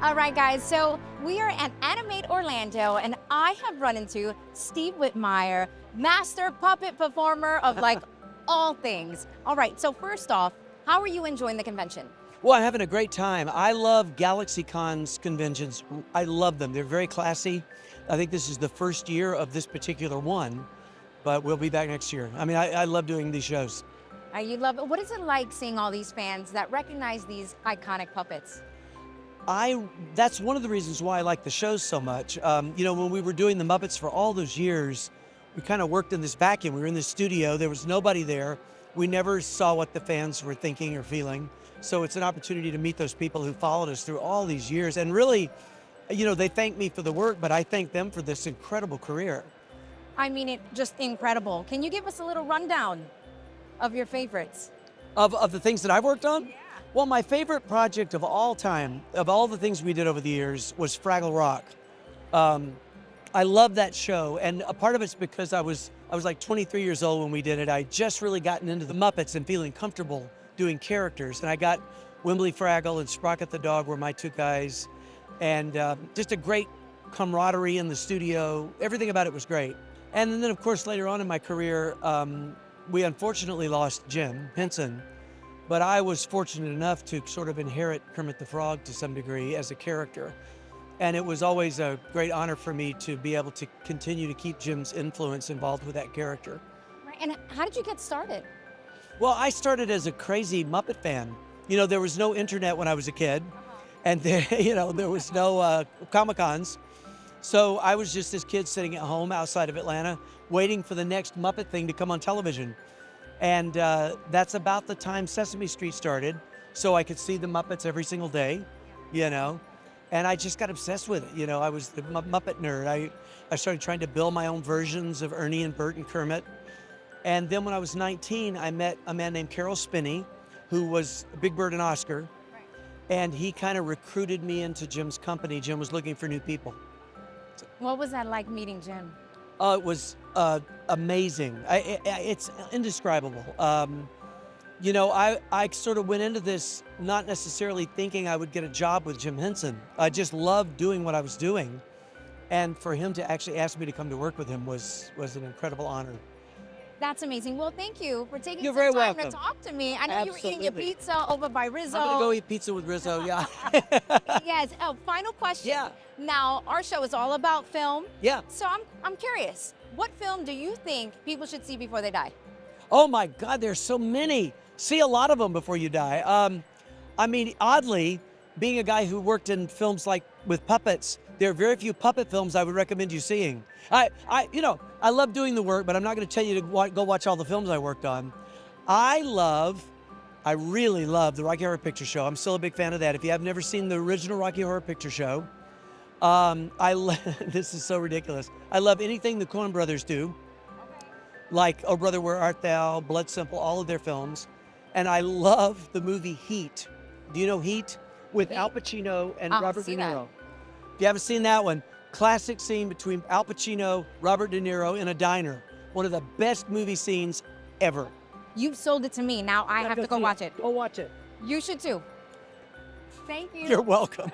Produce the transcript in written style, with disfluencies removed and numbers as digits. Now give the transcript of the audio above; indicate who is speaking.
Speaker 1: All right, guys, so we are at Animate Orlando, and I have run into Steve Whitmire, master puppet performer of like all things. All right, so first off, how are you enjoying the convention?
Speaker 2: Well, I'm having a great time. I love GalaxyCon's conventions. I love them. They're very classy. I think this is the first year of this particular one, but we'll be back next year. I mean, I love doing these shows.
Speaker 1: You love it. What is it like seeing all these fans that recognize these iconic puppets?
Speaker 2: That's one of the reasons why I like the shows so much. You know, when we were doing the Muppets for all those years, we kind of worked in this vacuum. We were in the studio. There was nobody there. We never saw what the fans were thinking or feeling. So it's an opportunity to meet those people who followed us through all these years. And really, you know, they thank me for the work, but I thank them for this incredible career.
Speaker 1: I mean, it just incredible. Can you give us a little rundown of your favorites?
Speaker 2: Of the things that I've worked on? Well, my favorite project of all time, of all the things we did over the years, was Fraggle Rock. I love that show, and a part of it's because I was like 23 years old when we did it. I just really gotten into the Muppets and feeling comfortable doing characters, and I got Wimbley Fraggle and Sprocket the dog were my two guys, and just a great camaraderie in the studio. Everything about it was great. And then, of course, later on in my career, we unfortunately lost Jim Henson. But I was fortunate enough to sort of inherit Kermit the Frog to some degree as a character. And it was always a great honor for me to be able to continue to keep Jim's influence involved with that character.
Speaker 1: Right. And how did you get started?
Speaker 2: Well, I started as a crazy Muppet fan. You know, there was no internet when I was a kid, and there, you know, there was no Comic-Cons. So I was just this kid sitting at home outside of Atlanta, waiting for the next Muppet thing to come on television. And that's about the time Sesame Street started, so I could see the Muppets every single day, you know, and I just got obsessed with it. You know, I was the Muppet nerd. I started trying to build my own versions of Ernie and Bert and Kermit. And then when I was 19, I met a man named Carol Spinney, who was Big Bird and Oscar, and he kind of recruited me into Jim's company. Jim was looking for new people.
Speaker 1: What was that like meeting Jim?
Speaker 2: It was amazing. It's indescribable. You know, I sort of went into this not necessarily thinking I would get a job with Jim Henson. I just loved doing what I was doing. And for him to actually ask me to come to work with him was an incredible honor.
Speaker 1: That's amazing. Well, thank you for taking
Speaker 2: You're
Speaker 1: some
Speaker 2: very
Speaker 1: time
Speaker 2: welcome.
Speaker 1: to talk to me. I know you were eating your
Speaker 2: Absolutely.
Speaker 1: pizza over by Rizzo.
Speaker 2: I'm gonna go eat pizza with Rizzo, yeah.
Speaker 1: Yes. Oh, final question.
Speaker 2: Yeah.
Speaker 1: Now, our show is all about film.
Speaker 2: Yeah.
Speaker 1: So I'm curious. What film do you think people should see before they die?
Speaker 2: Oh my God, there's so many. See a lot of them before you die. I mean, oddly, being a guy who worked in films like with puppets, there are very few puppet films I would recommend you seeing. You know, I love doing the work, but I'm not going to tell you to go watch all the films I worked on. I really love the Rocky Horror Picture Show. I'm still a big fan of that. If you have never seen the original Rocky Horror Picture Show, this is so ridiculous. I love anything the Coen brothers do, like Oh Brother, Where Art Thou, Blood Simple, all of their films. And I love the movie Heat. Do you know Heat? With Al Pacino and Robert De Niro. If you haven't seen that one, classic scene between Al Pacino, Robert De Niro in a diner. One of the best movie scenes ever.
Speaker 1: You've sold it to me. Now I have to go watch it.
Speaker 2: Go watch it.
Speaker 1: You should too. Thank you.
Speaker 2: You're welcome.